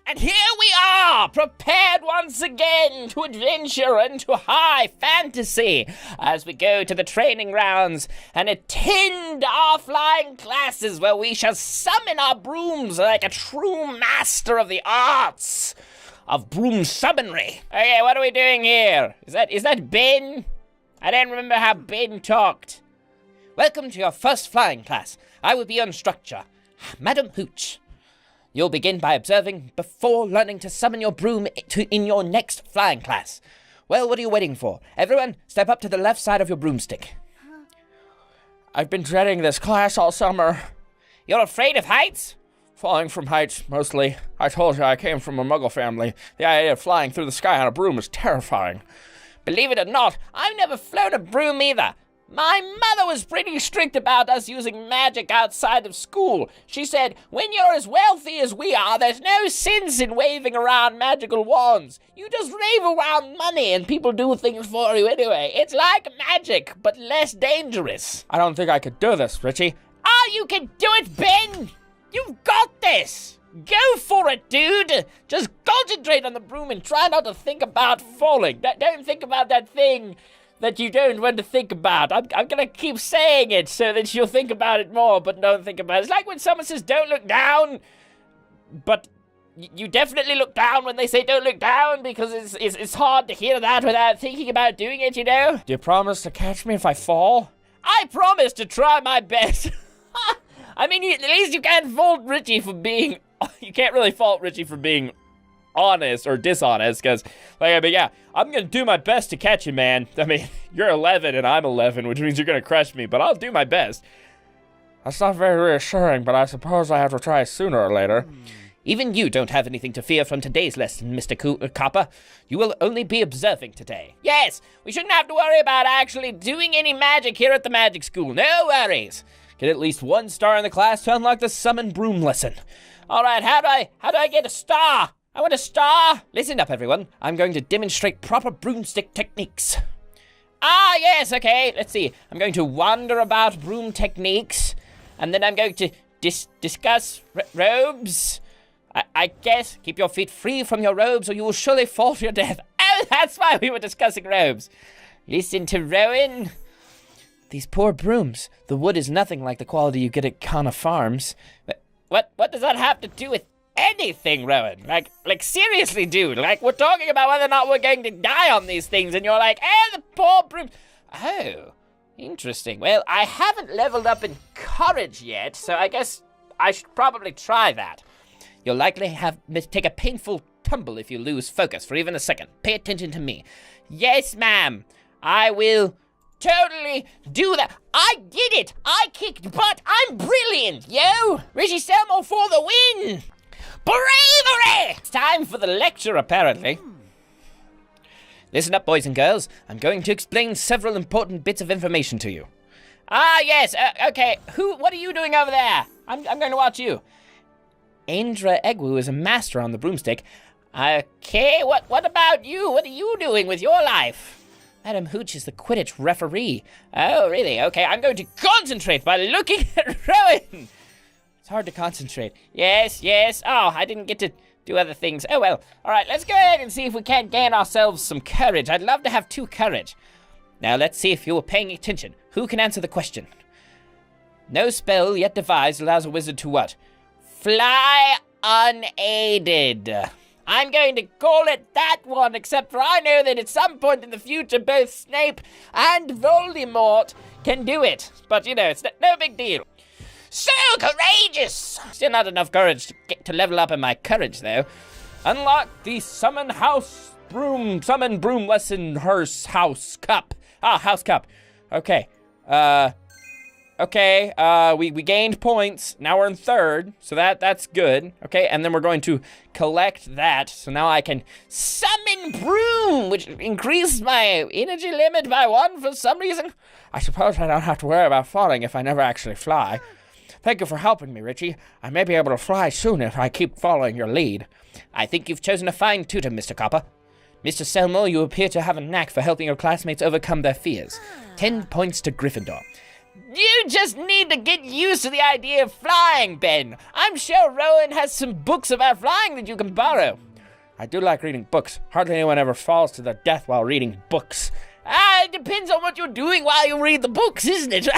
And here we are, prepared once again to adventure and to high fantasy as we go to the training grounds and attend our flying classes where we shall summon our brooms like a true master of the arts of broom summonry. Okay, what are we doing here? Is that Ben? I don't remember how Ben talked. Welcome to your first flying class. I will be your instructor, Madam Hooch. You'll begin by observing before learning to summon your broom in your next flying class. Well, what are you waiting for? Everyone, step up to the left side of your broomstick. I've been dreading this class all summer. You're afraid of heights? Falling from heights, mostly. I told you I came from a muggle family. The idea of flying through the sky on a broom is terrifying. Believe it or not, I've never flown a broom either. My mother was pretty strict about us using magic outside of school. She said, when you're as wealthy as we are, there's no sense in waving around magical wands. You just wave around money and people do things for you anyway. It's like magic, but less dangerous. I don't think I could do this, Richie. Oh, you can do it, Ben! You've got this! Go for it, dude! Just concentrate on the broom and try not to think about falling. Don't think about that thing that you don't want to think about. I'm gonna keep saying it so that you'll think about it more, but don't think about it. It's like when someone says, don't look down, but you definitely look down when they say don't look down, because it's hard to hear that without thinking about doing it, you know? Do you promise to catch me if I fall? I promise to try my best. I mean, at least you can't fault Richie for being... You can't really fault Richie for being honest or dishonest, because, I'm gonna do my best to catch you, man. I mean, you're 11 and I'm 11, which means you're gonna crush me, but I'll do my best. That's not very reassuring, but I suppose I have to try sooner or later. Even you don't have anything to fear from today's lesson, Mr. Copper. You will only be observing today. Yes, we shouldn't have to worry about actually doing any magic here at the magic school. No worries. Get at least 1 star in the class to unlock the summon broom lesson. All right, how do I get a star? I want a star. Listen up, everyone. I'm going to demonstrate proper broomstick techniques. Ah, yes, okay. Let's see. I'm going to wander about broom techniques, and then I'm going to discuss robes. I guess keep your feet free from your robes or you will surely fall to your death. Oh, that's why we were discussing robes. Listen to Rowan. These poor brooms. The wood is nothing like the quality you get at Kana Farms. What does that have to do with anything, Rowan? Like seriously, dude. Like, we're talking about whether or not we're going to die on these things, and you're like, the poor brooms. Oh, interesting. Well, I haven't leveled up in courage yet, so I guess I should probably try that. You'll likely take a painful tumble if you lose focus for even a second. Pay attention to me. Yes, ma'am. I will totally do that. I did it. I kicked butt. I'm brilliant, yo. Richie Selmo for the win. Bravery! It's time for the lecture, apparently. Listen up, boys and girls. I'm going to explain several important bits of information to you. Ah, yes. Okay. What are you doing over there? I'm going to watch you. Aindra Egwu is a master on the broomstick. Okay, what about you? What are you doing with your life? Madam Hooch is the Quidditch referee. Oh, really? Okay, I'm going to concentrate by looking at Rowan. It's hard to concentrate. Yes. Oh, I didn't get to do other things. Oh, well. All right, let's go ahead and see if we can't gain ourselves some courage. I'd love to have 2 courage. Now, let's see if you were paying attention. Who can answer the question? No spell yet devised allows a wizard to what? Fly unaided. I'm going to call it that one, except for I know that at some point in the future, both Snape and Voldemort can do it. But, it's no big deal. So courageous! Still not enough courage to level up in my courage, though. Unlock the Summon Broom Lesson Hearse House Cup. Ah, House Cup. Okay. We gained points. Now we're in 3rd, so that's good. Okay, and then we're going to collect that. So now I can summon broom, which increases my energy limit by 1 for some reason. I suppose I don't have to worry about falling if I never actually fly. Thank you for helping me, Richie. I may be able to fly soon if I keep following your lead. I think you've chosen a fine tutor, Mr. Copper. Mr. Selmo, you appear to have a knack for helping your classmates overcome their fears. 10 points to Gryffindor. You just need to get used to the idea of flying, Ben. I'm sure Rowan has some books about flying that you can borrow. I do like reading books. Hardly anyone ever falls to their death while reading books. It depends on what you're doing while you read the books, isn't it?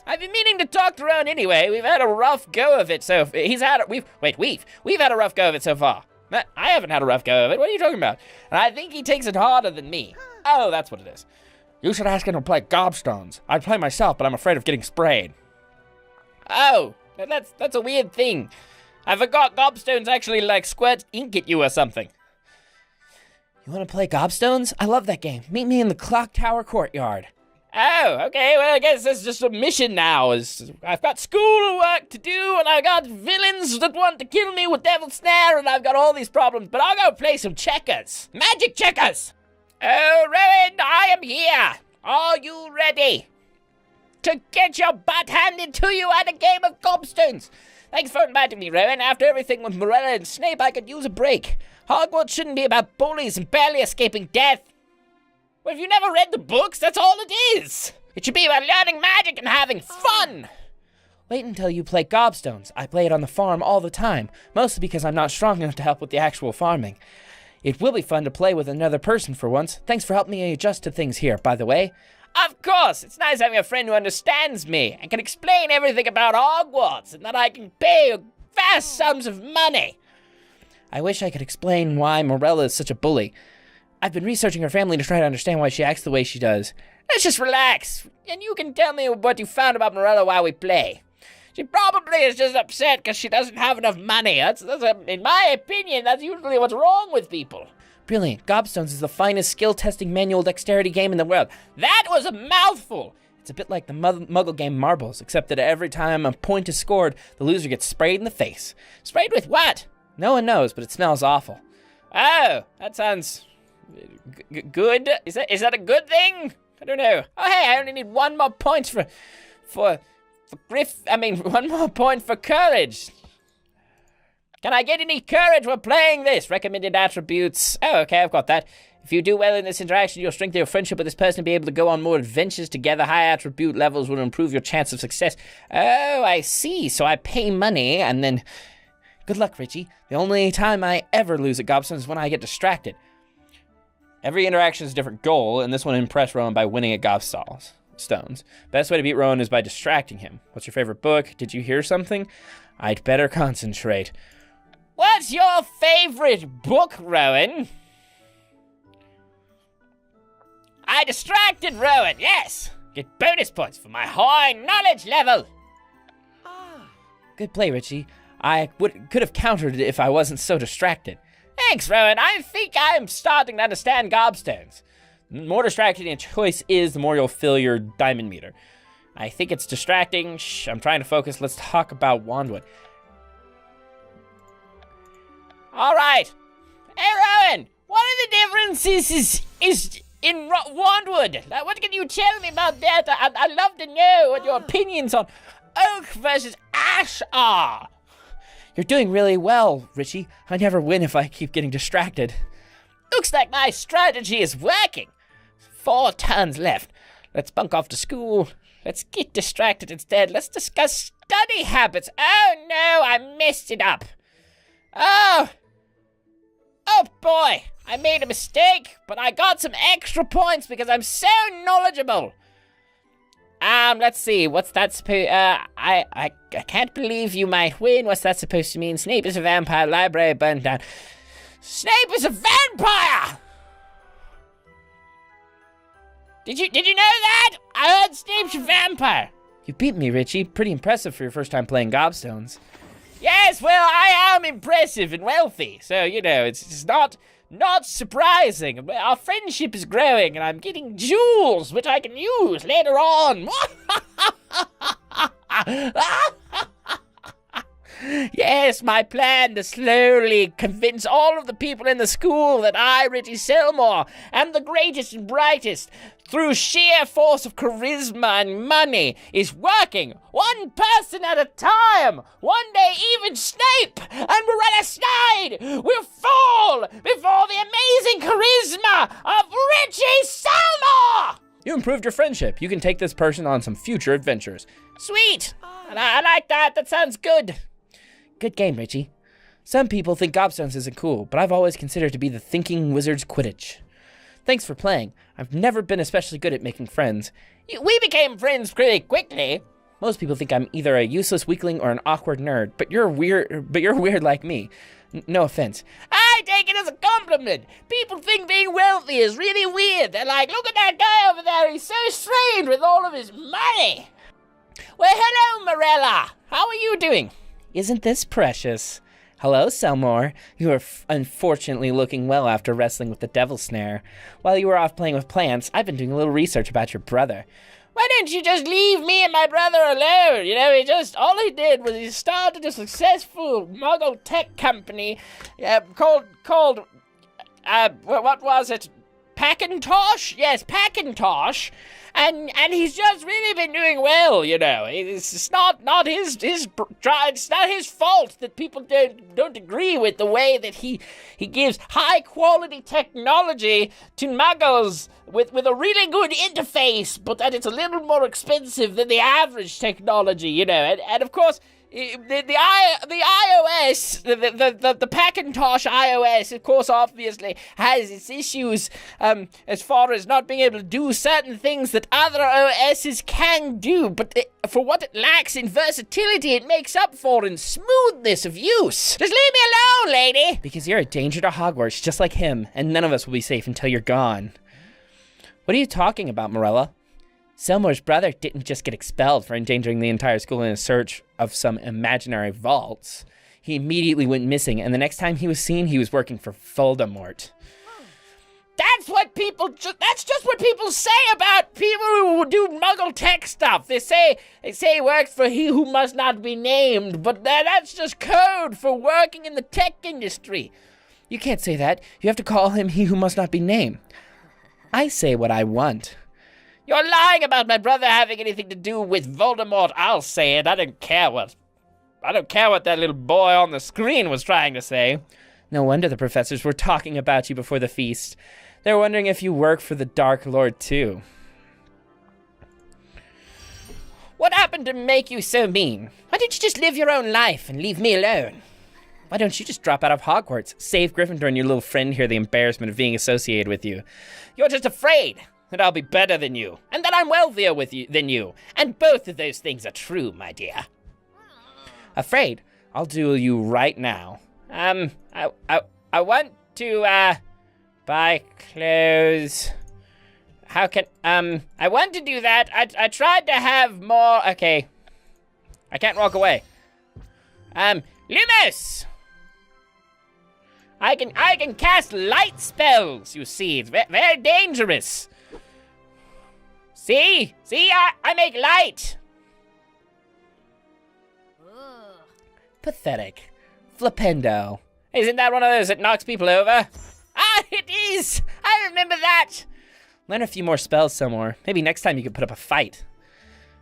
I've been meaning to talk to Rowan anyway. We've had a rough go of it, so we've had a rough go of it so far. I haven't had a rough go of it. What are you talking about? And I think he takes it harder than me. Oh, that's what it is. You should ask him to play Gobstones. I'd play myself, but I'm afraid of getting sprayed. Oh, that's a weird thing. I forgot Gobstones actually, squirt ink at you or something. You want to play Gobstones? I love that game. Meet me in the Clock Tower courtyard. Oh, okay, well, I guess that's just a mission now. I've got schoolwork to do, and I've got villains that want to kill me with Devil Snare, and I've got all these problems, but I'll go play some checkers. Magic checkers! Oh, Rowan, I am here. Are you ready to get your butt handed to you at a game of Gobstones? Thanks for inviting me, Rowan. After everything with Merula and Snape, I could use a break. Hogwarts shouldn't be about bullies and barely escaping death. Well, if you never read the books, that's all it is. It should be about learning magic and having fun. Wait until you play Gobstones. I play it on the farm all the time, mostly because I'm not strong enough to help with the actual farming. It will be fun to play with another person for once. Thanks for helping me adjust to things here, by the way. Of course, it's nice having a friend who understands me and can explain everything about Hogwarts and that I can pay vast sums of money. I wish I could explain why Merula is such a bully. I've been researching her family to try to understand why she acts the way she does. Let's just relax, and you can tell me what you found about Merula while we play. She probably is just upset because she doesn't have enough money. In my opinion, that's usually what's wrong with people. Brilliant. Gobstones is the finest skill-testing manual dexterity game in the world. That was a mouthful! It's a bit like the Muggle game Marbles, except that every time a point is scored, the loser gets sprayed in the face. Sprayed with what? No one knows, but it smells awful. Oh, that sounds good. Is that a good thing? I don't know. Oh, hey, I only need one more point for one more point for courage. Can I get any courage while playing this? Recommended attributes. Oh, okay, I've got that. If you do well in this interaction, you'll strengthen your friendship with this person and be able to go on more adventures together. High attribute levels will improve your chance of success. Oh, I see. So I pay money and then... Good luck, Richie. The only time I ever lose at Gobstones is when I get distracted. Every interaction is a different goal, and this one impressed Rowan by winning at Gobstones. Best way to beat Rowan is by distracting him. What's your favorite book? Did you hear something? I'd better concentrate. What's your favorite book, Rowan? I distracted Rowan, yes! Get bonus points for my high knowledge level! Good play, Richie. I could have countered it if I wasn't so distracted. Thanks, Rowan. I think I'm starting to understand Gobstones. The more distracting a choice is, the more you'll fill your diamond meter. I think it's distracting. Shh, I'm trying to focus. Let's talk about Wandwood. All right. Hey, Rowan, what are the differences is in Wandwood? What can you tell me about that? I'd love to know what your opinions on Oak versus Ash are. You're doing really well, Richie. I never win if I keep getting distracted. Looks like my strategy is working. 4 turns left. Let's bunk off to school. Let's get distracted instead. Let's discuss study habits. Oh no, I messed it up. Oh boy, I made a mistake, but I got some extra points because I'm so knowledgeable. Let's see, what's that I can't believe you might win. What's that supposed to mean? Snape is a vampire, library burned down. Snape is a vampire! Did you know that? I heard Snape's a vampire. You beat me, Richie. Pretty impressive for your first time playing Gobstones. Yes, well, I am impressive and wealthy, so, it's just not surprising. Our friendship is growing, and I'm getting jewels, which I can use later on. Yes, my plan to slowly convince all of the people in the school that I, Richie Selmore, am the greatest and brightest through sheer force of charisma and money is working. One person at a time. One day even Snape and Merula Snide will fall before the amazing charisma of Richie Selmore. You improved your friendship. You can take this person on some future adventures. Sweet! I like that. That sounds good. Good game, Richie. Some people think Gobstones isn't cool, but I've always considered it to be the thinking wizard's Quidditch. Thanks for playing. I've never been especially good at making friends. We became friends pretty quickly. Most people think I'm either a useless weakling or an awkward nerd, but you're weird like me. No offense. I take it as a compliment. People think being wealthy is really weird. They're like, look at that guy over there. He's so strange with all of his money. Well, hello, Merula. How are you doing? Isn't this precious? Hello, Selmore. You are unfortunately looking well after wrestling with the devil snare. While you were off playing with plants, I've been doing a little research about your brother. Why don't you just leave me and my brother alone? You know, all he did was he started a successful Muggle tech company called what was it? Packintosh? Yes, Packintosh. And he's just really been doing well, you know. It's not his it's not his fault that people don't agree with the way that he gives high quality technology to Muggles with a really good interface, but that it's a little more expensive than the average technology, you know. And of course, the iOS, the Packintosh iOS, of course, obviously has its issues as far as not being able to do certain things that other OSs can do, but for what it lacks in versatility, it makes up for in smoothness of use. Just leave me alone, lady! Because you're a danger to Hogwarts, just like him, and none of us will be safe until you're gone. What are you talking about, Merula? Selmore's brother didn't just get expelled for endangering the entire school in a search of some imaginary vaults. He immediately went missing, and the next time he was seen, he was working for Voldemort. That's just what people say about people who do Muggle tech stuff. They say he works for he who must not be named, but that's just code for working in the tech industry. You can't say that. You have to call him he who must not be named. I say what I want. You're lying about my brother having anything to do with Voldemort. I'll say it. I don't care what that little boy on the screen was trying to say. No wonder the professors were talking about you before the feast. They're wondering if you work for the Dark Lord too. What happened to make you so mean? Why don't you just live your own life and leave me alone? Why don't you just drop out of Hogwarts? Save Gryffindor and your little friend here the embarrassment of being associated with you. You're just afraid that I'll be better than you, and that I'm wealthier than you, and both of those things are true, my dear. Afraid? I'll duel you right now. I want to, buy clothes. How can, I want to do that. I tried to have more, okay. I can't walk away. Lumos! I can cast light spells, you see. It's very dangerous. See, I make light. Pathetic. Flipendo. Isn't that one of those that knocks people over? Ah, it is! I remember that! Learn a few more spells somewhere. Maybe next time you could put up a fight.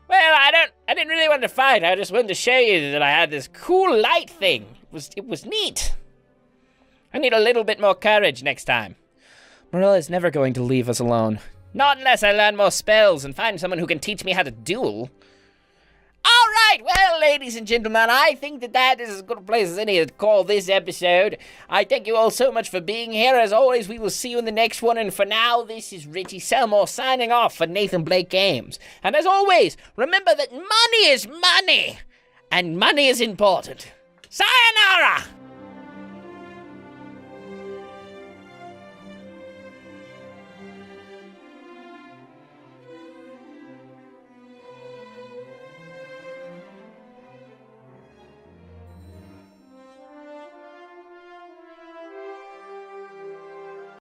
Well, I didn't really want to fight. I just wanted to show you that I had this cool light thing. It was neat. I need a little bit more courage next time. Merula is never going to leave us alone. Not unless I learn more spells and find someone who can teach me how to duel. All right, well, ladies and gentlemen, I think that is as good a place as any to call this episode. I thank you all so much for being here. As always, we will see you in the next one. And for now, this is Richie Selmore signing off for Nathanblakegames. And as always, remember that money is money, and money is important. Sayonara!